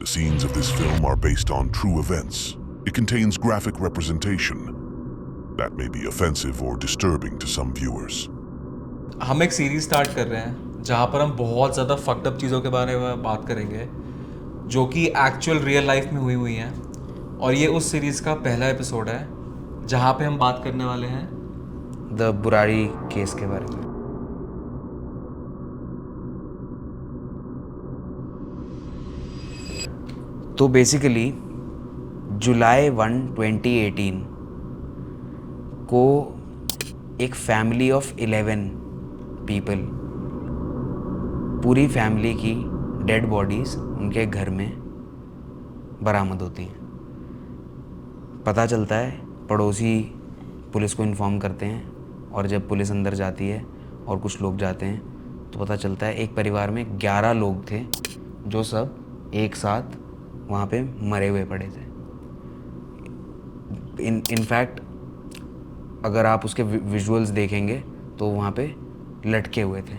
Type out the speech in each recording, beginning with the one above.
The scenes of this film are based on true events. It contains graphic representation that may be offensive or disturbing to some viewers. हम एक series start कर रहे हैं जहाँ पर हम बहुत ज़्यादा फक्ड अप चीज़ों के बारे में बात करेंगे जो कि एक्चुअल रियल लाइफ में हुई हुई हैं, और ये उस सीरीज़ का पहला एपिसोड है जहाँ पे हम बात करने वाले हैं द बुराड़ी केस के बारे में। तो बेसिकली जुलाई 1, 2018 को एक फैमिली ऑफ 11 पीपल, पूरी फैमिली की डेड बॉडीज़ उनके घर में बरामद होती हैं। पता चलता है, पड़ोसी पुलिस को इन्फॉर्म करते हैं, और जब पुलिस अंदर जाती है और कुछ लोग जाते हैं तो पता चलता है एक परिवार में 11 लोग थे जो सब एक साथ वहाँ पे मरे हुए पड़े थे। इनफैक्ट अगर आप उसके विजुअल्स देखेंगे तो वहाँ पे लटके हुए थे।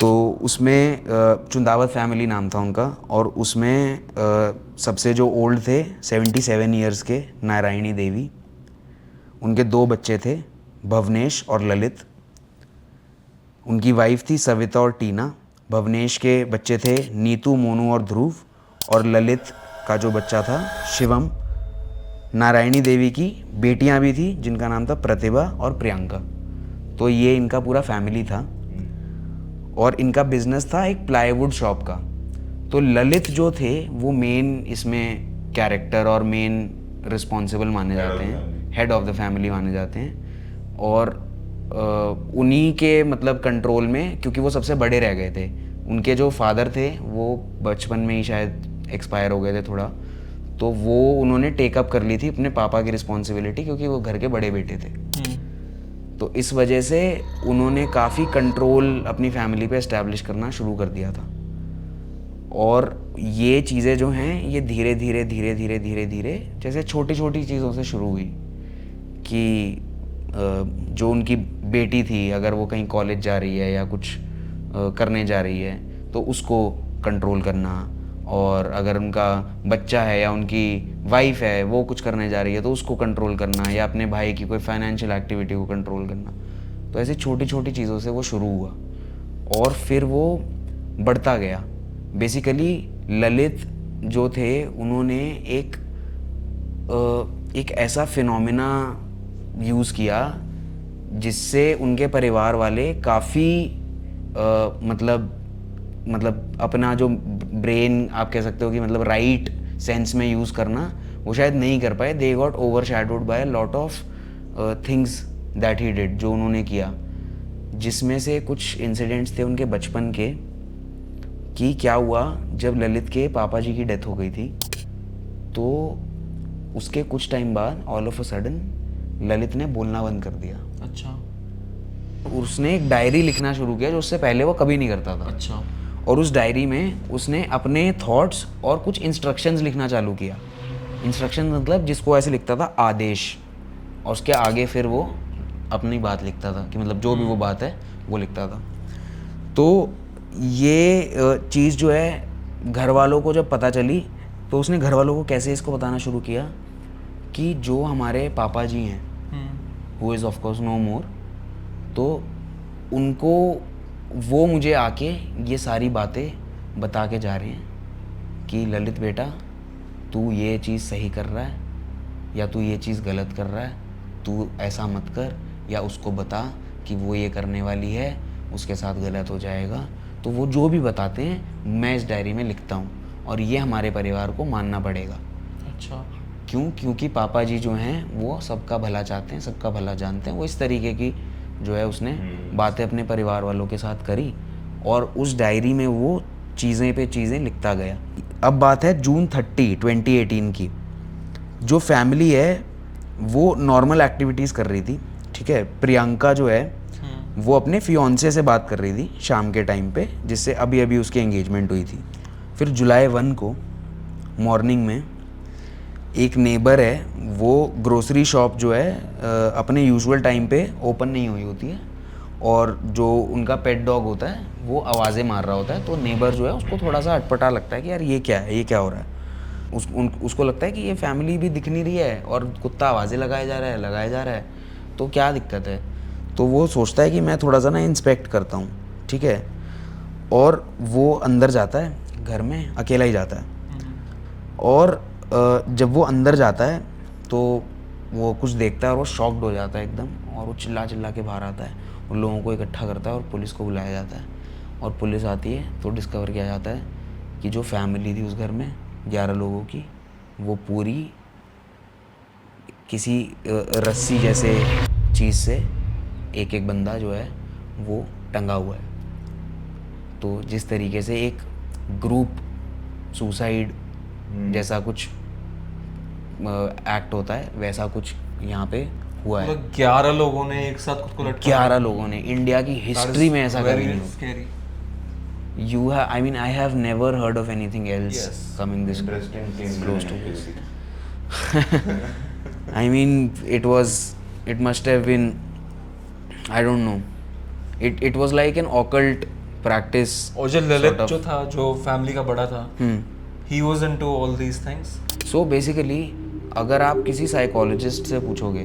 तो उसमें चुंदावत फैमिली नाम था उनका, और उसमें सबसे जो ओल्ड थे 77 ईयर्स के नारायणी देवी, उनके 2 बच्चे थे भवनेश और ललित। उनकी वाइफ थी सविता और टीना। भवनेश के बच्चे थे नीतू, मोनू और ध्रुव, और ललित का जो बच्चा था शिवम। नारायणी देवी की बेटियां भी थी जिनका नाम था प्रतिभा और प्रियंका। तो ये इनका पूरा फैमिली था, और इनका बिजनेस था एक प्लाईवुड शॉप का। तो ललित जो थे वो मेन इसमें कैरेक्टर और मेन रिस्पॉन्सिबल माने जाते हैं, हेड ऑफ द फैमिली माने जाते हैं, और उन्हीं के मतलब कंट्रोल में, क्योंकि वो सबसे बड़े रह गए थे। उनके जो फादर थे वो बचपन में ही शायद एक्सपायर हो गए थे थोड़ा, तो वो उन्होंने टेकअप कर ली थी अपने पापा की रिस्पॉन्सिबिलिटी, क्योंकि वो घर के बड़े बेटे थे। तो इस वजह से उन्होंने काफ़ी कंट्रोल अपनी फैमिली पे एस्टैब्लिश करना शुरू कर दिया था। और ये चीज़ें जो हैं ये धीरे धीरे धीरे धीरे धीरे धीरे जैसे छोटी छोटी चीज़ों से शुरू हुई कि जो उनकी बेटी थी, अगर वो कहीं कॉलेज जा रही है या कुछ करने जा रही है तो उसको कंट्रोल करना, और अगर उनका बच्चा है या उनकी वाइफ है वो कुछ करने जा रही है तो उसको कंट्रोल करना, या अपने भाई की कोई फाइनेंशियल एक्टिविटी को कंट्रोल करना। तो ऐसी छोटी छोटी चीज़ों से वो शुरू हुआ और फिर वो बढ़ता गया। बेसिकली ललित जो थे उन्होंने एक ऐसा फिनोमिना यूज़ किया जिससे उनके परिवार वाले काफ़ी मतलब अपना जो ब्रेन आप कह सकते हो कि मतलब राइट सेंस में यूज़ करना वो शायद नहीं कर पाए। They got overshadowed by lot of things that he did, जो उन्होंने किया, जिसमें से कुछ इंसिडेंट्स थे उनके बचपन के। कि क्या हुआ, जब ललित के पापा जी की डेथ हो गई थी तो उसके कुछ टाइम बाद all of a sudden Lalit ने बोलना बंद कर दिया। अच्छा। उसने एक डायरी लिखना शुरू किया जो उससे पहले वो कभी नहीं करता था। अच्छा। और उस डायरी में उसने अपने थॉट्स और कुछ इंस्ट्रक्शंस लिखना चालू किया। इंस्ट्रक्शन मतलब जिसको ऐसे लिखता था आदेश, और उसके आगे फिर वो अपनी बात लिखता था कि मतलब जो भी वो बात है वो लिखता था। तो ये चीज़ जो है घर वालों को जब पता चली तो उसने घर वालों को कैसे इसको बताना शुरू किया कि जो हमारे पापा जी हैं, who is of course no more, तो उनको वो मुझे आके ये सारी बातें बता के जा रहे हैं कि ललित बेटा तू ये चीज़ सही कर रहा है या तू ये चीज़ गलत कर रहा है, तू ऐसा मत कर, या उसको बता कि वो ये करने वाली है, उसके साथ गलत हो जाएगा। तो वो जो भी बताते हैं मैं इस डायरी में लिखता हूँ, और ये हमारे परिवार को मानना पड़ेगा। अच्छा। क्यों? क्योंकि पापा जी जो हैं वो सबका भला चाहते हैं, सबका भला जानते हैं। वो इस तरीके की जो है उसने बातें अपने परिवार वालों के साथ करी, और उस डायरी में वो चीज़ें पे चीज़ें लिखता गया। अब बात है जून 30, 2018 की। जो फैमिली है वो नॉर्मल एक्टिविटीज़ कर रही थी, ठीक है। प्रियंका जो है वो अपने फियोंसे से बात कर रही थी शाम के टाइम पे, जिससे अभी अभी उसकी एंगेजमेंट हुई थी। फिर जुलाई 1 को मॉर्निंग में एक नेबर है, वो ग्रोसरी शॉप जो है अपने यूजुअल टाइम पे ओपन नहीं हुई होती है, और जो उनका पेट डॉग होता है वो आवाज़ें मार रहा होता है, तो नेबर जो है उसको थोड़ा सा अटपटा लगता है कि यार ये क्या है, ये क्या हो रहा है। उसको लगता है कि ये फैमिली भी दिख नहीं रही है और कुत्ता आवाज़ें लगाया जा रहा है, तो क्या दिक्कत है। तो वो सोचता है कि मैं थोड़ा सा ना इंस्पेक्ट करता हूँ, ठीक है। और वो अंदर जाता है घर में, अकेला ही जाता है। और जब वो अंदर जाता है तो वो कुछ देखता है और वो शॉक्ड हो जाता है एकदम, और वो चिल्ला चिल्ला के बाहर आता है, उन लोगों को इकट्ठा करता है और पुलिस को बुलाया जाता है। और पुलिस आती है तो डिस्कवर किया जाता है कि जो फैमिली थी उस घर में 11 लोगों की, वो पूरी किसी रस्सी जैसे चीज़ से एक एक बंदा जो है वो टंगा हुआ है। तो जिस तरीके से एक ग्रुप सुसाइड जैसा कुछ एक्ट होता है, वैसा कुछ यहाँ पे हुआ है। 11 लोगों ने एक साथ खुद को लटका 11 लोगों ने, इंडिया की हिस्ट्री में ऐसा कभी नहीं हुआ। Scary. I mean, I have never heard of anything else Yes. coming this Interesting thing. close to this. I mean, it must have been, I don't know. It was like an occult practice. और जो Lalit sort of. जो था, जो family का बड़ा था, he was into all these things. So basically, अगर आप किसी साइकोलॉजिस्ट से पूछोगे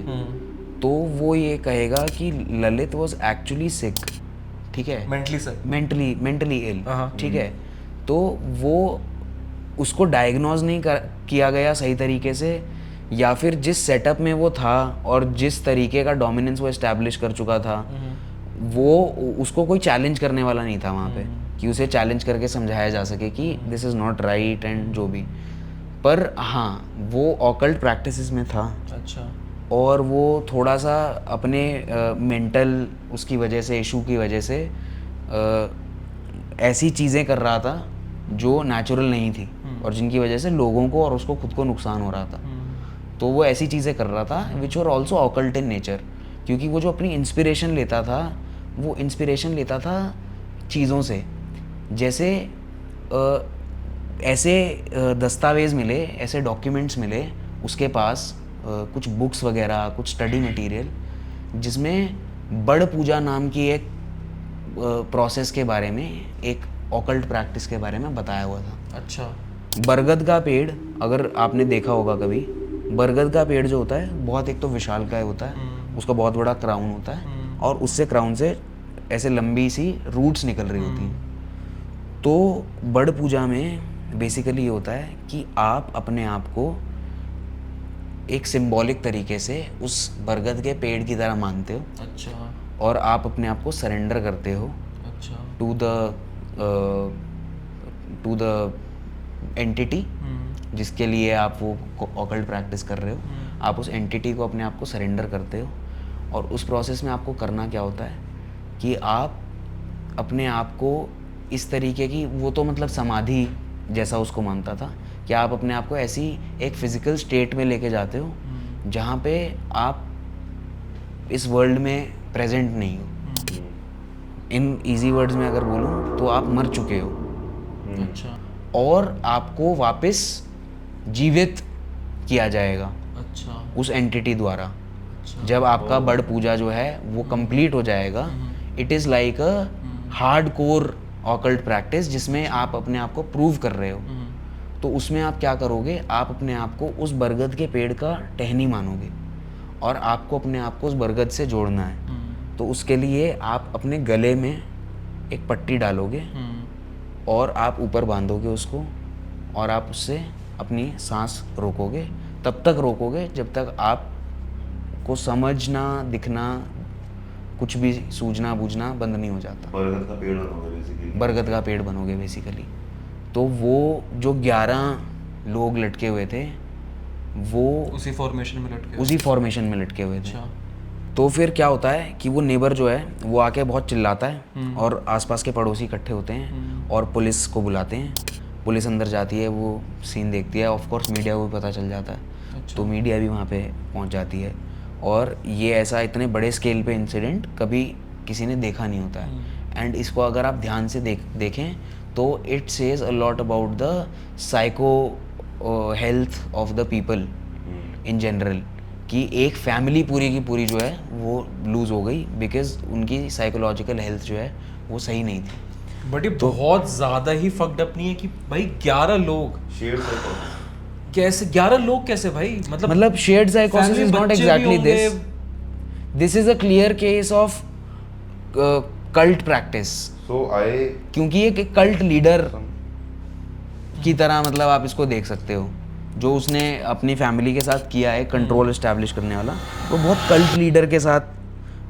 तो वो ये कहेगा कि ललित was actually sick, ठीक है, मेंटली सर। मेंटली इल, हाँ। ठीक है। तो वो उसको डायग्नोज नहीं किया गया सही तरीके से, या फिर जिस सेटअप में वो था और जिस तरीके का डोमिनेंस वो एस्टैब्लिश कर चुका था, वो उसको कोई चैलेंज करने वाला नहीं था वहाँ पे कि उसे चैलेंज करके समझाया जा सके कि this is not right and जो भी। पर हाँ, वो ऑकल्ट प्रैक्टिसेस में था। अच्छा। और वो थोड़ा सा अपने मेंटल उसकी वजह से, इशू की वजह से ऐसी चीज़ें कर रहा था जो नेचुरल नहीं थी और जिनकी वजह से लोगों को और उसको खुद को नुकसान हो रहा था। तो वो ऐसी चीज़ें कर रहा था which were also occult in nature, क्योंकि वो जो अपनी इंस्पिरेशन लेता था, वो इंस्पिरेशन लेता था चीज़ों से। जैसे ऐसे दस्तावेज़ मिले, ऐसे डॉक्यूमेंट्स मिले उसके पास, कुछ बुक्स वगैरह, कुछ स्टडी मटेरियल, जिसमें बड़ पूजा नाम की एक प्रोसेस के बारे में, एक ऑकल्ट प्रैक्टिस के बारे में बताया हुआ था। अच्छा। बरगद का पेड़, अगर आपने देखा होगा कभी, बरगद का पेड़ जो होता है बहुत एक तो विशालकाय होता है, उसका बहुत बड़ा क्राउन होता है और उससे क्राउन से ऐसे लंबी सी रूट्स निकल रही होती हैं। तो बड़ पूजा में बेसिकली ये होता है कि आप अपने आप को एक सिंबॉलिक तरीके से उस बरगद के पेड़ की तरह मानते हो। अच्छा। और आप अपने आप को सरेंडर करते हो अच्छा। टू द एंटिटी जिसके लिए आप वो ऑकल्ट प्रैक्टिस कर रहे हो। आप उस एंटिटी को अपने आप को सरेंडर करते हो और उस प्रोसेस में आपको करना क्या होता है कि आप अपने आप को इस तरीके की, वो तो मतलब समाधि जैसा उसको मानता था कि आप अपने आप को ऐसी एक फिजिकल स्टेट में लेके जाते हो जहाँ पे आप इस वर्ल्ड में प्रेजेंट नहीं हो। इन इजी वर्ड्स में अगर बोलूँ तो आप मर चुके हो। अच्छा। और आपको वापस जीवित किया जाएगा अच्छा। उस एंटिटी द्वारा। अच्छा। जब आपका बड़ पूजा जो है वो कंप्लीट हो जाएगा, it is like a hard core occult practice जिसमें आप अपने आप को प्रूव कर रहे हो। तो उसमें आप क्या करोगे, आप अपने आप को उस बरगद के पेड़ का टहनी मानोगे और आपको अपने आप को उस बरगद से जोड़ना है। तो उसके लिए आप अपने गले में एक पट्टी डालोगे और आप ऊपर बांधोगे उसको और आप उससे अपनी सांस रोकोगे। तब तक रोकोगे जब तक आप को समझना, दिखना, कुछ भी सूझना बूझना बंद नहीं हो जाता। बरगद का पेड़ बनोगे बेसिकली। बरगद का पेड़ बनोगे बेसिकली। तो वो जो 11 लोग लटके हुए थे वो उसी फॉर्मेशन में लटके हुए थे। अच्छा। तो फिर क्या होता है कि वो नेबर जो है वो आके बहुत चिल्लाता है और आसपास के पड़ोसी इकट्ठे होते हैं और पुलिस को बुलाते हैं। पुलिस अंदर जाती है, वो सीन देखती है। ऑफ कोर्स मीडिया को भी पता चल जाता है। अच्छा। तो मीडिया भी वहाँ पे पहुँच जाती है और ये ऐसा इतने बड़े स्केल पे इंसिडेंट कभी किसी ने देखा नहीं होता है। एंड इसको अगर आप ध्यान से देखें तो it says a lot about the psycho health of the people in general, कि एक फैमिली पूरी की पूरी जो है वो लूज़ हो गई बिकॉज उनकी साइकोलॉजिकल हेल्थ जो है वो सही नहीं थी। बट ये बहुत ज्यादा ही फक्ड अप नहीं है कि भाई 11 लोग शेयर साइकोसिस कैसे, 11 लोग कैसे भाई, मतलब shared psychosis family is not बच्चे भी exactly होंगे। this. This is a clear case of cult practice. सो आई क्योंकि एक कल्ट लीडर की तरह मतलब आप इसको देख सकते हो, जो उसने अपनी फैमिली के साथ किया है कंट्रोल एस्टैब्लिश करने वाला, वो बहुत कल्ट लीडर के साथ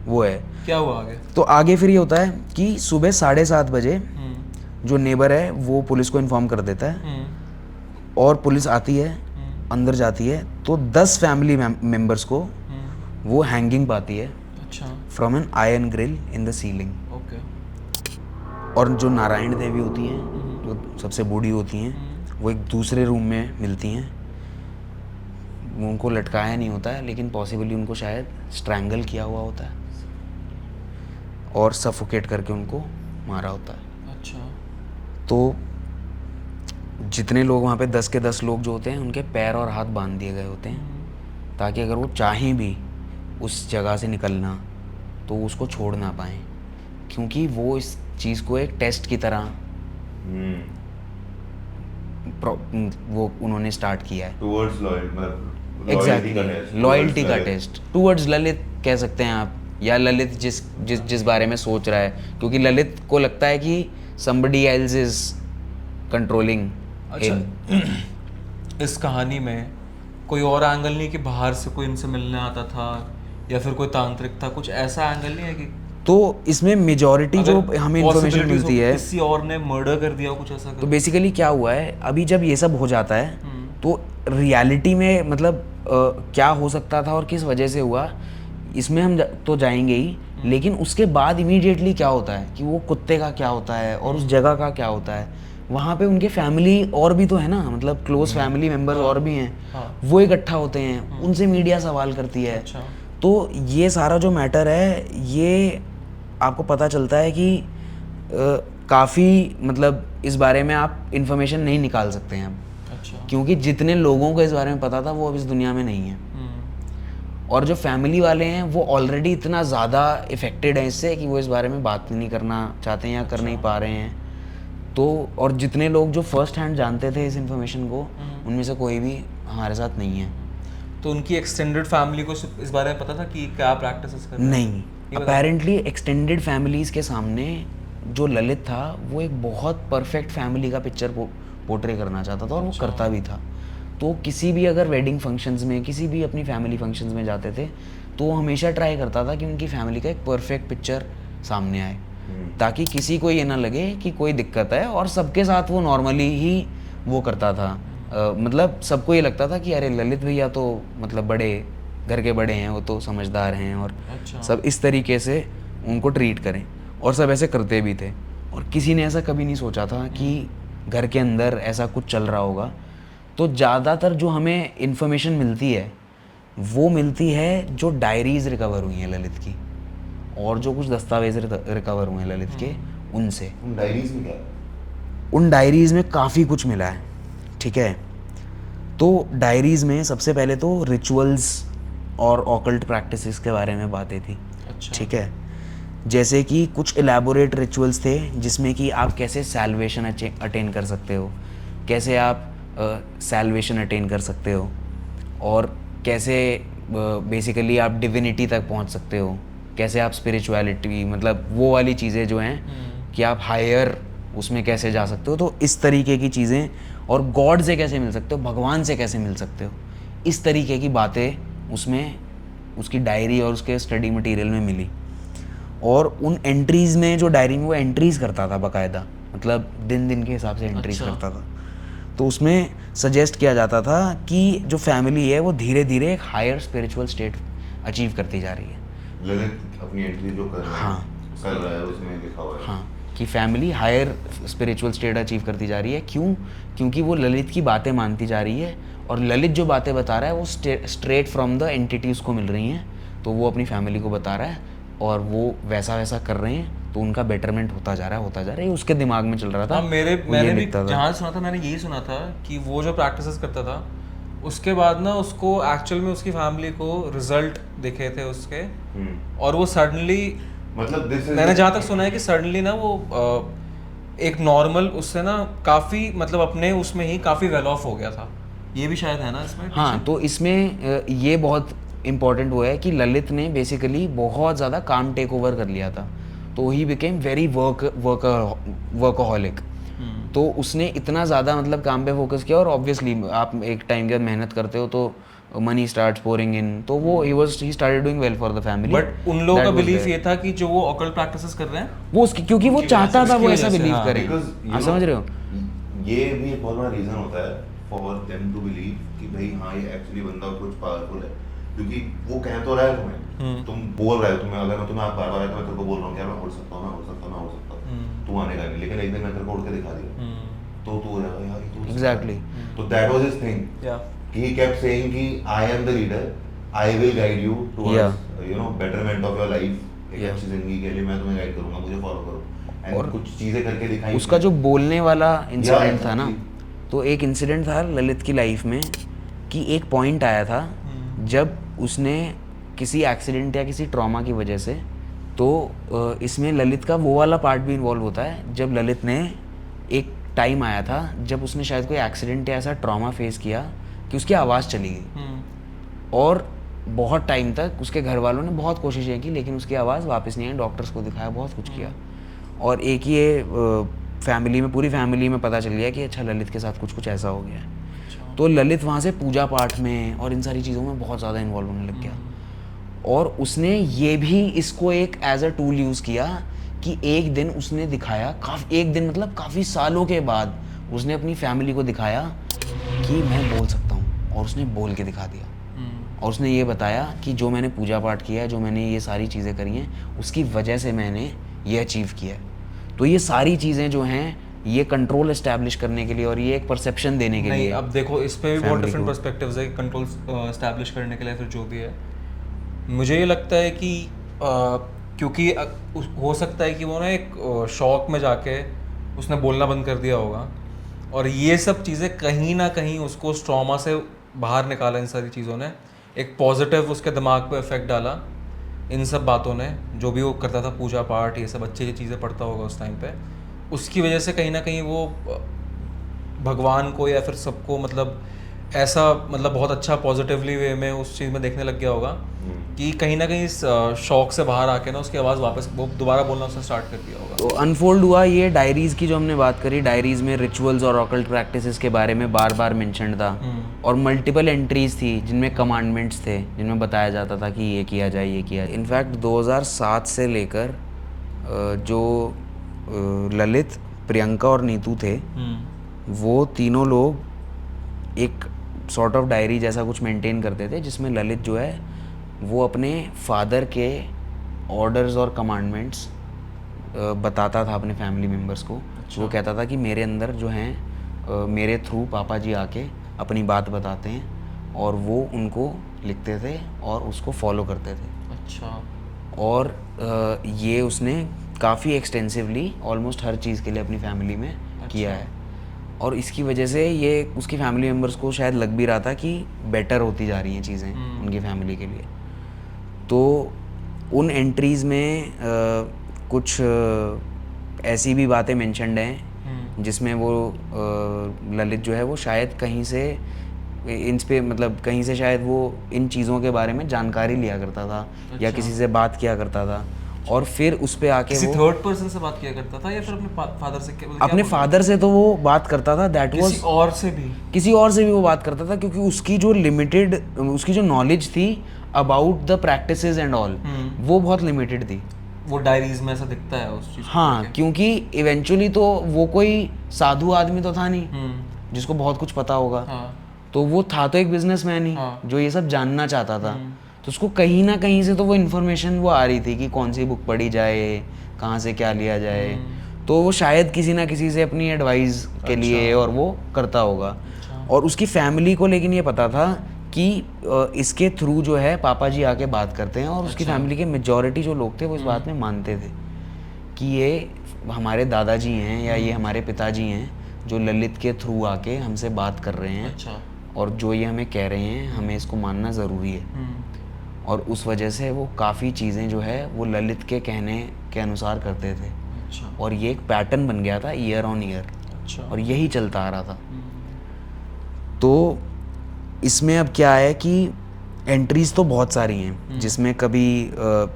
वो है। क्या हुआ आगे? तो आगे फिर ये होता है कि सुबह 7:30 बजे जो नेबर है वो पुलिस को इन्फॉर्म कर देता है और पुलिस आती है, अंदर जाती है, तो 10 फैमिली मेंबर्स को वो हैंगिंग पाती है अच्छा, from an iron grill in the ceiling. Okay. और जो नारायण देवी होती हैं, जो सबसे बूढ़ी होती हैं, वो एक दूसरे रूम में मिलती हैं। वो उनको लटकाया नहीं होता है, लेकिन पॉसिबली उनको शायद स्ट्रैंगल किया हुआ होता है और सफोकेट करके उनको मारा होता है। अच्छा। तो जितने लोग वहाँ पे 10 के 10 लोग जो होते हैं, उनके पैर और हाथ बांध दिए गए होते हैं ताकि अगर वो चाहें भी उस जगह से निकलना तो उसको छोड़ ना पाएँ, क्योंकि वो इस चीज़ को एक टेस्ट की तरह वो उन्होंने स्टार्ट किया है। टुवर्ड्स लॉयल मतलब एग्जैक्टली, लॉयल्टी का टेस्ट टूवर्ड्स ललित कह सकते हैं आप, या ललित जिस बारे में सोच रहा है, क्योंकि ललित को लगता है कि somebody else is controlling him। इस कहानी में कोई और एंगल नहीं कि बाहर से कोई इनसे मिलने आता था या फिर कोई तांत्रिक था, कुछ ऐसा एंगल नहीं है कि तो इसमें मेजॉरिटी जो अगर हमें इंफॉर्मेशन possibilities मिलती हो, है, किसी और ने मर्डर कर दिया हो, कुछ ऐसा तो बेसिकली क्या हुआ है, अभी जब ये सब हो जाता है तो रियलिटी में मतलब क्या हो सकता था और किस वजह से हुआ, इसमें हम तो जाएंगे ही, लेकिन उसके बाद इमीडिएटली क्या होता है कि वो कुत्ते का क्या होता है और उस जगह का क्या होता है, वहाँ पे उनके फैमिली और भी तो है ना, मतलब क्लोज फैमिली मेम्बर्स और भी हैं, वो इकट्ठा होते हैं, उनसे मीडिया सवाल करती है। अच्छा। तो ये सारा जो मैटर है, ये आपको पता चलता है कि काफ़ी मतलब इस बारे में आप इन्फॉर्मेशन नहीं निकाल सकते हैं अब, अच्छा। क्योंकि जितने लोगों को इस बारे में पता था वो अब इस दुनिया में नहीं है, और जो फैमिली वाले हैं वो ऑलरेडी इतना ज़्यादा इफ़ेक्टेड हैं इससे कि वो इस बारे में बात नहीं करना चाहते हैं या कर नहीं पा रहे हैं। तो और जितने लोग जो फर्स्ट हैंड जानते थे इस इन्फॉर्मेशन को, उनमें से कोई भी हमारे साथ नहीं है। तो उनकी एक्सटेंडेड फैमिली को इस बारे में पता था कि क्या प्रैक्टिसेस कर रहे हैं? नहीं, अपेरेंटली एक्सटेंडेड फैमिलीज़ के सामने जो ललित था वो एक बहुत परफेक्ट फैमिली का पिक्चर पोर्ट्रे करना चाहता था और वो करता भी था। तो किसी भी अगर वेडिंग फंक्शंस में, किसी भी अपनी फैमिली फंक्शंस में जाते थे तो वो हमेशा ट्राई करता था कि उनकी फैमिली का एक परफेक्ट पिक्चर सामने आए, ताकि किसी को ये ना लगे कि कोई दिक्कत है, और सबके साथ वो नॉर्मली ही वो करता था। मतलब सबको ये लगता था कि अरे ललित भैया तो मतलब बड़े घर के बड़े हैं, वो तो समझदार हैं, और सब इस तरीके से उनको ट्रीट करें, और सब ऐसे करते भी थे। और किसी ने ऐसा कभी नहीं सोचा था कि घर के अंदर ऐसा कुछ चल रहा होगा। तो ज़्यादातर जो हमें इन्फॉर्मेशन मिलती है वो मिलती है जो डायरीज़ रिकवर हुई हैं ललित की, और जो कुछ दस्तावेज रिकवर हुए हैं ललित के, उनसे। उन डायरीज में क्या है? उन डायरीज़ में काफ़ी कुछ मिला है, ठीक है। तो डायरीज़ में सबसे पहले तो रिचुअल्स और ऑकल्ट प्रैक्टिसेस के बारे में बातें थी, ठीक है। जैसे कि कुछ एलैबोरेट रिचुअल्स थे जिसमें कि आप कैसे सैल्वेशन अटेन कर सकते हो, कैसे आप सैल्वेशन अटेन कर सकते हो, और कैसे बेसिकली आप डिविनिटी तक पहुंच सकते हो, कैसे आप स्पिरिचुअलिटी मतलब वो वाली चीज़ें जो हैं कि आप हायर उसमें कैसे जा सकते हो। तो इस तरीके की चीज़ें, और गॉड से कैसे मिल सकते हो, भगवान से कैसे मिल सकते हो, इस तरीके की बातें उसमें उसकी डायरी और उसके स्टडी मटेरियल में मिली। और उन एंट्रीज़ में, जो डायरी में वो एंट्रीज़ करता था बाकायदा, मतलब दिन दिन के हिसाब से एंट्रीज़ करता था। तो उसमें सजेस्ट किया जाता था कि जो फैमिली है वो धीरे धीरे एक हायर स्पिरिचुअल स्टेट अचीव करती जा रही है। ललित अपनी एंट्री जो कर रहा है, कर रहा है, उसमें लिखा हुआ है हाँ, कि family higher spiritual state achieve करती जा रही है। क्यों? क्योंकि वो ललित की बातें मानती जा रही है, और ललित जो बातें बता रहा है वो स्ट्रेट फ्रॉम द एंटिटी उसको मिल रही हैं, तो वो अपनी फैमिली को बता रहा है और वो वैसा वैसा कर रहे हैं, तो उनका बेटरमेंट होता जा रहा है, ये उसके दिमाग में चल रहा था। मैंने भी जहाँ सुना था, मैंने यही सुना था कि वो जो प्रैक्टिसेस करता था उसके बाद ना उसको एक्चुअल में उसकी फैमिली को रिजल्ट दिखे थे उसके, और वो सडनली, मतलब मैंने जहाँ तक सुना है कि सडनली ना वो एक नॉर्मल उससे ना काफ़ी मतलब अपने उसमें ही काफ़ी वेल ऑफ हो गया था, ये भी शायद है ना इसमें। हाँ, तो इसमें ये बहुत इम्पोर्टेंट वो है कि ललित ने बेसिकली बहुत ज़्यादा काम टेक ओवर कर लिया था, तो ही बिकेम वेरी वर्कaholic। तो उसने इतना ज़्यादा मतलब काम पे फोकस किया, और ऑब्वियसली आप एक टाइम के बाद मेहनत करते हो तो मनी स्टार्ट्स पोरिंग इन, तो वो he started doing well for the family. But उन लोगों का बिलीफ ये था कि जो वो ऑकल्ट प्रैक्टिसेस कर रहे हैं वो उसकी, क्योंकि वो चाहता था वो ऐसा वजह से, बिलीव हाँ। करे, Because, you आप know, समझ रहे हो? ये भी एक बहुत बड़ा रीजन होता है फॉर देम टू बिलीव कि भाई हाँ ये एक्चुअली बंदा कुछ पावरफुल है, क्योंकि वो कह तो रहा है तुम्हें, तुम बोल रहे हो तुम्हें, अगर मैं तुम्हें आप बार बार मैं तेरे को बोल रहा हूँ कि यार मैं उड़ सकता हूँ, मैं उड़ सकता हूँ, मैं उड़ सकता हूँ, तू आने का नहीं, लेकिन एक दिन मैं तेरे को उड़ के दिखा दिया तो तू हो जाएगा यार ये तो उड़ सकता है। Exactly. तो दैट वाज हिज थिंग, या he kept saying कि I am the leader, I will guide you towards you know betterment of your life, एक Yeah. अच्छी जिंदगी के लिए मैं तुम्हें गाइड करूंगा, मुझे फॉलो करो, और एंड कुछ चीजें करके दिखाई उसका जो बोलने वाला इंसिडेंट था ना, exactly. तो एक इंसिडेंट था ललित की लाइफ में कि एक पॉइंट आया था जब उसने किसी एक्सीडेंट या किसी ट्रॉमा की वजह से, तो इसमें ललित का वो वाला पार्ट भी इन्वॉल्व होता है जब ललित ने, एक टाइम आया था जब उसने शायद कोई एक्सीडेंट या ऐसा ट्रॉमा फेस किया कि उसकी आवाज़ चली गई, और बहुत टाइम तक उसके घर वालों ने बहुत कोशिशें की लेकिन उसकी आवाज़ वापस नहीं आई, डॉक्टर्स को दिखाया, बहुत कुछ किया, और एक ये फैमिली में, पूरी फैमिली में पता चल गया कि अच्छा ललित के साथ कुछ ऐसा हो गया है। तो ललित वहाँ से पूजा पाठ में और इन सारी चीज़ों में बहुत ज़्यादा इन्वॉल्व होने लग गया, और उसने ये भी इसको एक एज अ टूल यूज़ किया कि एक दिन उसने दिखाया, एक दिन मतलब काफ़ी सालों के बाद उसने अपनी फैमिली को दिखाया कि मैं बोल सकता हूँ, और उसने बोल के दिखा दिया, और उसने ये बताया कि जो मैंने पूजा पाठ किया है, जो मैंने ये सारी चीज़ें करी हैं, उसकी वजह से मैंने ये अचीव किया है। तो ये सारी चीज़ें जो हैं ये कंट्रोल एस्टैब्लिश करने के लिए और ये एक परसेप्शन देने के नहीं, लिए। अब देखो इस पे भी बहुत family डिफरेंट को। पर्सपेक्टिव्स है कंट्रोल एस्टैब्लिश करने के लिए, फिर जो भी है मुझे ये लगता है कि क्योंकि हो सकता है कि वो ना एक शॉक में जाके उसने बोलना बंद कर दिया होगा, और ये सब चीज़ें कहीं ना कहीं उसको उस ट्रॉमा से बाहर निकाला, इन सारी चीज़ों ने एक पॉजिटिव उसके दिमाग पे इफेक्ट डाला, इन सब बातों ने, जो भी वो करता था पूजा पाठ ये सब अच्छी चीज़ें पढ़ता होगा उस टाइम पे, उसकी वजह से कहीं ना कहीं वो भगवान को या फिर सबको मतलब ऐसा मतलब बहुत अच्छा पॉजिटिवली वे में उस चीज़ में देखने लग गया होगा कि कहीं ना कहीं इस शौक से बाहर आके ना उसकी आवाज़ वापस वो दोबारा बोलना उसने स्टार्ट कर दिया होगा। तो अनफोल्ड हुआ ये डायरीज़ की जो हमने बात करी, डायरीज़ में रिचुअल्स और ऑकल्ट प्रैक्टिसेस के बारे में बार बार मेंशन था, और मल्टीपल एंट्रीज थी जिनमें कमांडमेंट्स थे, जिनमें बताया जाता था कि ये किया जाए, ये किया जाए। इनफैक्ट 2007 से लेकर जो ललित, प्रियंका और नीतू थे, वो तीनों लोग एक सॉर्ट ऑफ डायरी जैसा कुछ मेंटेन करते थे, जिसमें ललित जो है वो अपने फादर के ऑर्डर्स और कमांडमेंट्स बताता था अपने फैमिली मेम्बर्स को। वो कहता था कि मेरे अंदर जो हैं मेरे थ्रू पापा जी आके अपनी बात बताते हैं, और वो उनको लिखते थे और उसको फॉलो करते थे। अच्छा। और ये उसने काफ़ी एक्सटेंसिवली ऑलमोस्ट हर चीज़ के लिए अपनी फैमिली में किया है, और इसकी वजह से ये उसकी फैमिली मेम्बर्स को शायद लग भी रहा था कि बेटर होती जा रही हैं चीज़ें उनकी फैमिली के लिए। तो उन एंट्रीज़ में कुछ ऐसी भी बातें मेंशन्ड हैं जिसमें वो ललित जो है वो शायद कहीं से इन पे मतलब कहीं से शायद वो इन चीज़ों के बारे में जानकारी लिया करता था, या किसी से बात किया करता था, और फिर उस पे आके किसी वो थर्ड पर्सन से बात किया करता था या फिर अपने फादर से? अपने फादर से तो वो बात करता था, दैट वाज किसी और से भी? किसी और से भी वो बात करता था, क्योंकि उसकी जो लिमिटेड, उसकी जो नॉलेज थी about the practices and all, वो बहुत लिमिटेड थी। वो डायरीज में ऐसा दिखता है उस चीज को हाँ, लेके? क्योंकि इवेंचुअली तो वो कोई साधु आदमी तो था नहीं जिसको बहुत कुछ पता होगा। हाँ। तो वो था तो एक बिजनेसमैन ही जो ये सब जानना चाहता था, तो उसको कहीं ना कहीं से तो वो इन्फॉर्मेशन वो आ रही थी कि कौन सी बुक पढ़ी जाए, कहाँ से क्या लिया जाए, तो वो शायद किसी ना किसी से अपनी एडवाइस के लिए और वो करता होगा। और उसकी फैमिली को लेकिन ये पता था कि इसके थ्रू जो है पापा जी आके बात करते हैं, और उसकी फैमिली के मेजॉरिटी जो लोग थे वो इस बात में मानते थे कि ये हमारे दादाजी हैं या ये हमारे पिताजी हैं जो ललित के थ्रू आके हमसे बात कर रहे हैं। अच्छा। और जो ये हमें कह रहे हैं हमें इसको मानना ज़रूरी है। और उस वजह से वो काफ़ी चीज़ें जो है वो ललित के कहने के अनुसार करते थे। अच्छा और ये एक पैटर्न बन गया था ईयर ऑन ईयर, अच्छा और यही चलता आ रहा था। तो इसमें अब क्या है कि एंट्रीज तो बहुत सारी हैं, जिसमें कभी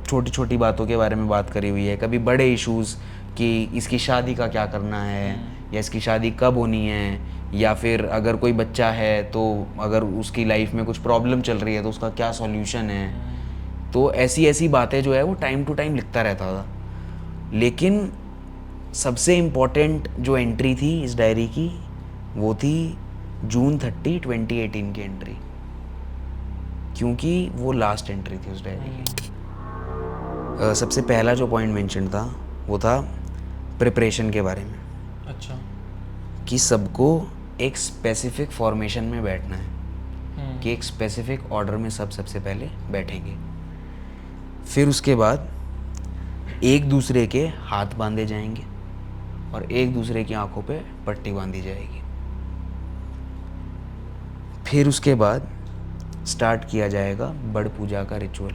छोटी छोटी बातों के बारे में बात करी हुई है, कभी बड़े इश्यूज कि इसकी शादी का क्या करना है, या इसकी शादी कब होनी है, या फिर अगर कोई बच्चा है तो अगर उसकी लाइफ में कुछ प्रॉब्लम चल रही है तो उसका क्या सॉल्यूशन है। तो ऐसी ऐसी बातें जो है वो टाइम टू टाइम लिखता रहता था। लेकिन सबसे इम्पोर्टेंट जो एंट्री थी इस डायरी की वो थी जून 30, 2018 की एंट्री, क्योंकि वो लास्ट एंट्री थी उस डायरी की। सबसे पहला जो पॉइंट मेंशन था वो था प्रिपरेशन के बारे में, अच्छा कि सबको एक स्पेसिफिक फॉर्मेशन में बैठना है, कि एक स्पेसिफिक ऑर्डर में सबसे पहले बैठेंगे। फिर उसके बाद एक दूसरे के हाथ बांधे जाएंगे और एक दूसरे की आंखों पे पट्टी बांधी जाएगी। फिर उसके बाद स्टार्ट किया जाएगा बड़ पूजा का रिचुअल,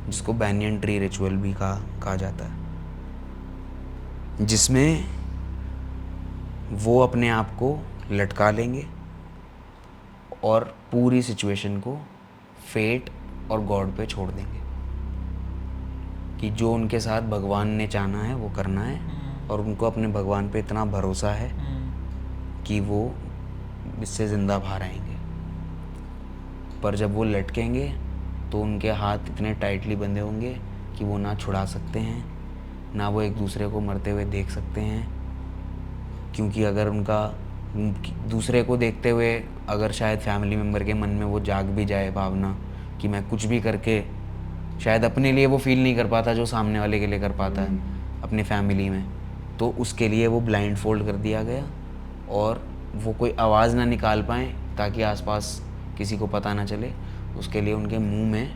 जिसको बैनियन ट्री रिचुअल भी कहा जाता है, जिसमें वो अपने आप को लटका लेंगे और पूरी सिचुएशन को फेट और गॉड पे छोड़ देंगे, कि जो उनके साथ भगवान ने चाहना है वो करना है, और उनको अपने भगवान पे इतना भरोसा है कि वो इससे ज़िंदा बाहर आएंगे। पर जब वो लटकेंगे तो उनके हाथ इतने टाइटली बंधे होंगे कि वो ना छुड़ा सकते हैं, ना वो एक दूसरे को मरते हुए देख सकते हैं, क्योंकि अगर उनका दूसरे को देखते हुए अगर शायद फैमिली मेम्बर के मन में वो जाग भी जाए भावना कि मैं कुछ भी करके शायद अपने लिए वो फील नहीं कर पाता जो सामने वाले के लिए कर पाता है अपनी फैमिली में, तो उसके लिए वो ब्लाइंड फोल्ड कर दिया गया और वो कोई आवाज़ ना निकाल पाएँ ताकि आसपास किसी को पता ना चले। उसके लिए उनके मुंह में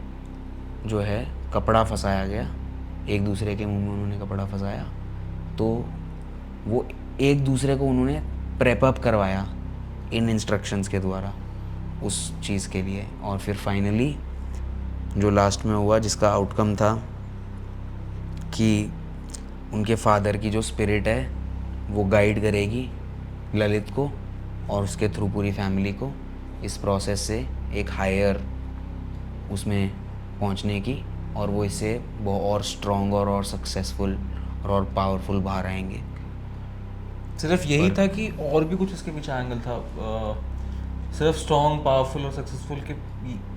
जो है कपड़ा फंसाया गया, एक दूसरे के मुंह में उन्होंने कपड़ा फंसाया, तो वो एक दूसरे को उन्होंने प्रेप अप करवाया इन इंस्ट्रक्शंस के द्वारा उस चीज़ के लिए। और फिर फाइनली जो लास्ट में हुआ, जिसका आउटकम था कि उनके फादर की जो स्पिरिट है वो गाइड करेगी ललित को और उसके थ्रू पूरी फैमिली को इस प्रोसेस से एक हायर उसमें पहुंचने की, और वो इससे बहुत और स्ट्रॉन्ग और सक्सेसफुल और पावरफुल बाहर आएंगे। सिर्फ यही था कि और भी कुछ इसके पीछे एंगल था? सिर्फ स्ट्रॉन्ग पावरफुल और सक्सेसफुल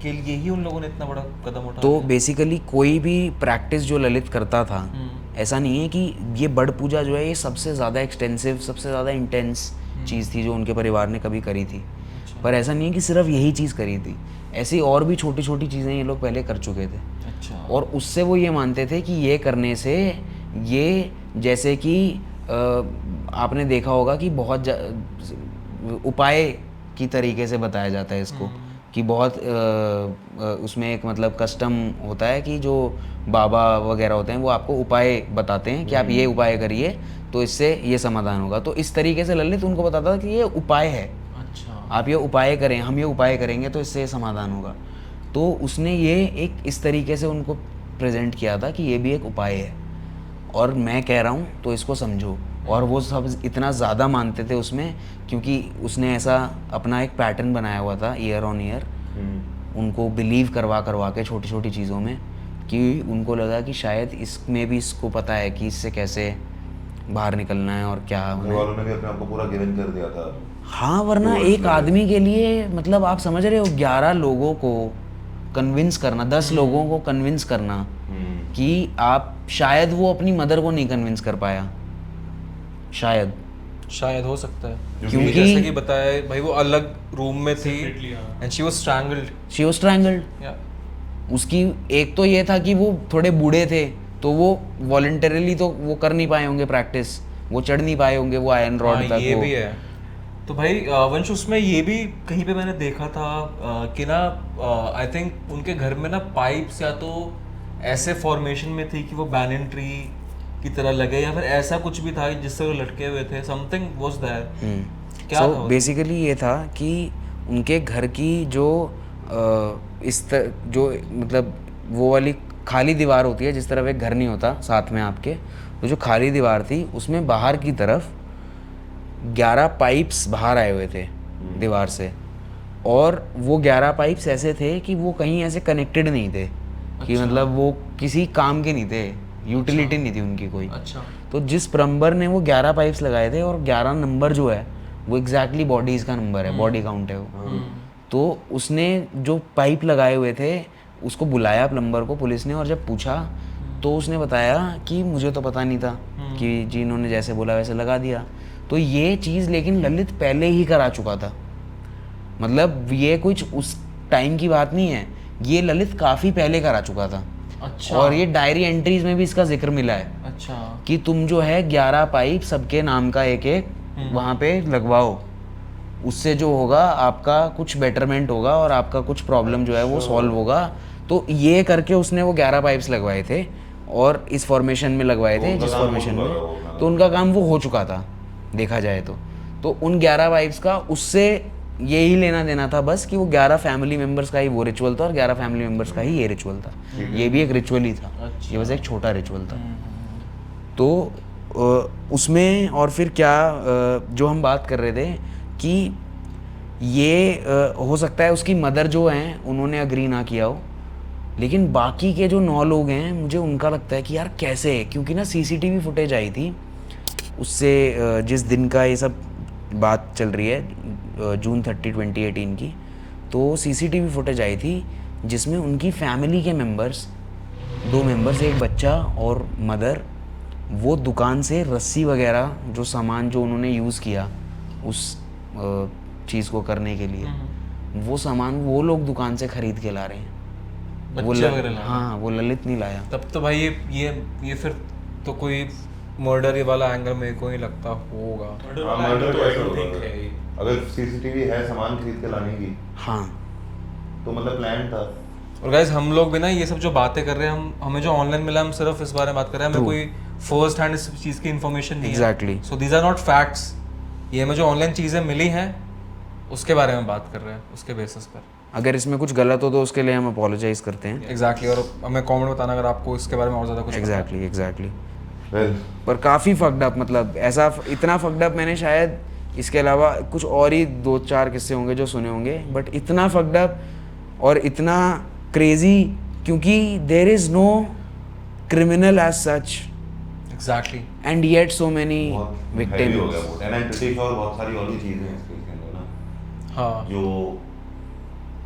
के लिए ही उन लोगों ने इतना बड़ा कदम उठाया? तो बेसिकली कोई भी प्रैक्टिस जो ललित करता था, ऐसा नहीं है कि ये बड़ पूजा जो है ये सबसे ज़्यादा एक्सटेंसिव, सबसे ज़्यादा इंटेंस चीज़ थी जो उनके परिवार ने कभी करी थी। पर ऐसा नहीं है कि सिर्फ यही चीज़ करी थी, ऐसी और भी छोटी छोटी चीज़ें ये लोग पहले कर चुके थे। अच्छा। और उससे वो ये मानते थे कि ये करने से ये, जैसे कि आपने देखा होगा कि बहुत उपाय की तरीके से बताया जाता है इसको, कि बहुत उसमें एक मतलब कस्टम होता है कि जो बाबा वगैरह होते हैं वो आपको उपाय बताते हैं कि आप ये उपाय करिए तो इससे ये समाधान होगा। तो इस तरीके से ललित उनको बताता था कि ये उपाय है, अच्छा, आप ये उपाय करें, हम ये उपाय करेंगे तो इससे समाधान होगा। तो उसने ये एक इस तरीके से उनको प्रेजेंट किया था कि ये भी एक उपाय है और मैं कह रहा हूँ तो इसको समझो। और वो सब इतना ज़्यादा मानते थे उसमें, क्योंकि उसने ऐसा अपना एक पैटर्न बनाया हुआ था ईयर ऑन ईयर, उनको बिलीव करवा के छोटी छोटी चीज़ों में, कि उनको लगा कि शायद इसमें भी इसको पता है कि इससे कैसे बाहर निकलना है और क्या घर वालों ने भी अपने आप को पूरा गिवन कर दिया था। हाँ, वरना एक आदमी के लिए मतलब आप समझ रहे हो 11 लोगों को कन्विंस करना, 10 लोगों को कन्विंस करना कि आप, शायद वो अपनी मदर को नहीं कन्विंस कर पाया, शायद हो सकता है, क्योंकि जैसे कि बताया भाई वो अलग रूम में थी एंड शी वाज स्ट्रैंगल्ड। उसकी एक तो ये था कि वो थोड़े बूढ़े थे तो वो वॉलंटरीली तो वो कर नहीं पाए होंगे प्रैक्टिस, वो चढ़ नहीं पाए होंगे वो आयरन रॉड तक। ये भी है। तो भाई वंश, उसमें ये भी कहीं पे मैंने देखा था कि ना आई थिंक उनके घर में ना पाइप्स या तो ऐसे फॉर्मेशन में थी कि वो बैनियन ट्री की तरह लगे, या फिर ऐसा कुछ भी था जिससे वो लटके हुए थे, समथिंग वाज देयर। क्या था बेसिकली ये था कि उनके घर की जो जो मतलब वो वाली खाली दीवार होती है, जिस तरफ एक घर नहीं होता साथ में आपके, तो जो खाली दीवार थी उसमें बाहर की तरफ 11 पाइप्स बाहर आए हुए थे दीवार से, और वो 11 पाइप्स ऐसे थे कि वो कहीं ऐसे कनेक्टेड नहीं थे कि मतलब वो किसी काम के नहीं थे, यूटिलिटी नहीं थी उनकी कोई। अच्छा। तो जिस प्लम्बर ने वो 11 पाइप्स लगाए थे, और 11 नंबर जो है वो एग्जैक्टली बॉडीज़ का नंबर है, बॉडी काउंट है वो। तो उसने जो पाइप लगाए हुए थे उसको बुलाया प्लम्बर को, पुलिस ने, और जब पूछा तो उसने बताया कि मुझे तो पता नहीं था कि जी इन्होंने जैसे बोला वैसे लगा दिया। तो ये चीज़ लेकिन ललित पहले ही करा चुका था, मतलब ये कुछ उस टाइम की बात नहीं है, ये ललित काफ़ी पहले करा चुका था। अच्छा। और ये डायरी एंट्रीज में भी इसका जिक्र मिला है अच्छा। कि तुम जो है 11 पाइप सबके नाम का एक एक वहाँ पे लगवाओ, उससे जो होगा आपका कुछ बेटरमेंट होगा और आपका कुछ प्रॉब्लम जो है वो सॉल्व होगा। तो ये करके उसने वो 11 पाइप्स लगवाए थे और इस फॉर्मेशन में लगवाए थे, जिस फॉर्मेशन में, तो उनका काम वो हो चुका था देखा जाए तो उन 11 वाइफ्स का उससे यही लेना देना था बस कि वो 11 फैमिली मेंबर्स का ही वो रिचुअल था और 11 फैमिली मेंबर्स का ही ये रिचुअल था। ये भी एक रिचुअल ही था, ये बस एक छोटा रिचुअल था। तो उसमें और फिर क्या जो हम बात कर रहे थे कि ये हो सकता है उसकी मदर जो हैं उन्होंने अग्री ना किया हो, लेकिन बाकी के जो 9 लोग हैं मुझे उनका लगता है कि यार कैसे, क्योंकि ना सीसीटीवी फुटेज आई थी उससे जिस दिन का ये सब बात चल रही है जून 30, 2018 की, तो सीसीटीवी फुटेज आई थी जिसमें उनकी फैमिली के मेंबर्स, 2 मेंबर्स, एक बच्चा और मदर, वो दुकान से रस्सी वगैरह जो सामान जो उन्होंने यूज़ किया उस चीज़ को करने के लिए, वो सामान वो लोग दुकान से खरीद के ला रहे हैं। बच्चे वगैरह ला रहे हैं। हाँ, वो ललित नहीं लाया। तब तो भाई ये फिर तो कोई मर्डर वाला एंगल मेरे को नहीं लगता होगा। मर्डर तो ऐसा होगा अगर सीसीटीवी है सामान खरीद के लाने की, हाँ, तो मतलब प्लान था। और गाइस हम लोग भी ना ये सब जो बातें कर रहे हैं, हमें जो ऑनलाइन मिला हम सिर्फ इस बारे में बात कर रहे हैं, हमें कोई फर्स्ट हैंड इस चीज़ की इन्फॉर्मेशन नहीं Exactly. है। So these are not facts, ये हमें जो ऑनलाइन चीज़ें मिली हैं उसके बारे में बात कर रहे हैं, उसके बेसिस पर। अगर इसमें कुछ गलत हो तो उसके लिए हम अपोलोजाइज करते हैं। एग्जैक्टली। और हमें कमेंट बताना अगर आपको इसके बारे में और ज़्यादा कुछ पता है। एग्जैक्टली। वेल पर काफ़ी फक्ड अप, मतलब ऐसा इतना फक्ड अप मैंने शायद इसके अलावा कुछ और ही 2-4 किस्से होंगे जो सुने होंगे, बट इतना फक्ड अप और इतना क्रेजी, क्योंकि there is no criminal age such exactly. And yet so many heavy हो गया विक्टिम्स। वो। And I am pretty sure बहुत सारी और भी चीजें हैं इसके अंदर ना, हाँ। जो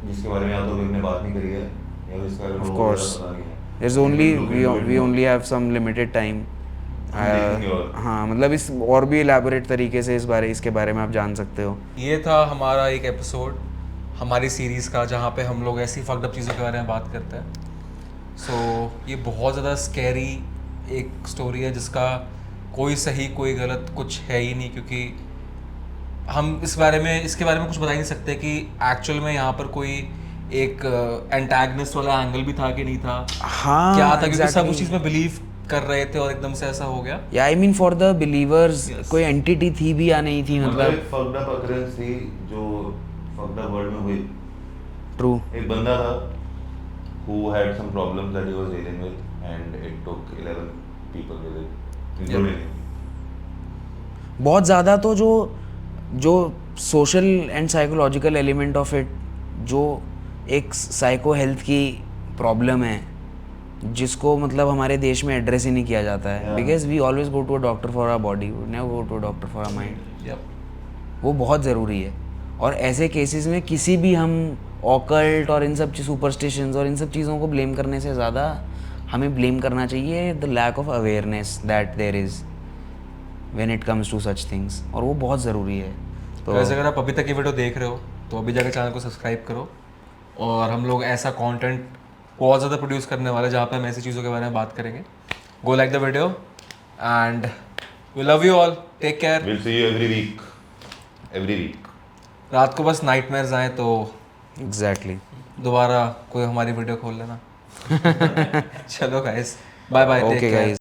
जिसके बारे में या तो हमने बात नहीं करी है या जिसका Of course. There's only we only have some limited time. हाँ, मतलब इस और भी elaborate तरीके से इसके बारे में आप जान सकते हो। ये था हमारा एक एपिसोड हमारी सीरीज़ का जहाँ पे हम लोग ऐसी फक्ड अप चीज़ों के बारे में बात करते हैं। सो ये बहुत ज़्यादा स्कैरी एक स्टोरी है जिसका कोई सही कोई गलत कुछ है ही नहीं, क्योंकि हम इसके बारे में कुछ बता ही नहीं सकते कि एक्चुअल में यहाँ पर कोई एक एंटैगनिस्ट वाला एंगल भी था कि नहीं था। हाँ, क्या था, क्योंकि सब exactly. उस चीज़ में बिलीव कर रहे थे और एकदम से ऐसा हो गया। या I mean for the believers Yes. कोई एंटिटी थी भी या नहीं थी, मतलब एक फक्ड अप अकरेंस थी जो फक्ड अप वर्ल्ड में हुई। ट्रू। एक बंदा था who had some problems that he was dealing with and it took 11 people with it including him. बहुत ज़्यादा तो जो social and psychological element of it, जो एक साइको हेल्थ की प्रॉब्लम है जिसको मतलब हमारे देश में एड्रेस ही नहीं किया जाता है, because we always go to a doctor for our body, we never go to a doctor for our mind. वो बहुत ज़रूरी है। और ऐसे केसेस में किसी भी हम ऑकल्ट और इन सब सुपरस्टिशंस और इन सब चीज़ों को ब्लेम करने से ज़्यादा हमें ब्लेम करना चाहिए the lack of awareness that there is when it comes to such things, और वो बहुत ज़रूरी है। तो वैसे अगर आप अभी तक ये वीडियो देख रहे हो तो अभी जाकर चैनल को सब्सक्राइब करो, और हम लोग ऐसा कंटेंट बहुत ज़्यादा प्रोड्यूस करने वाले हैं जहाँ पे हम ऐसी चीज़ों के बारे में बात करेंगे। Go like the video and we love you all, take care. We'll see you every week. रात को बस नाइटमेयर्स आए तो एग्जैक्टली। दोबारा कोई हमारी वीडियो खोल लेना। चलो guys, bye bye, take okay care. Guys.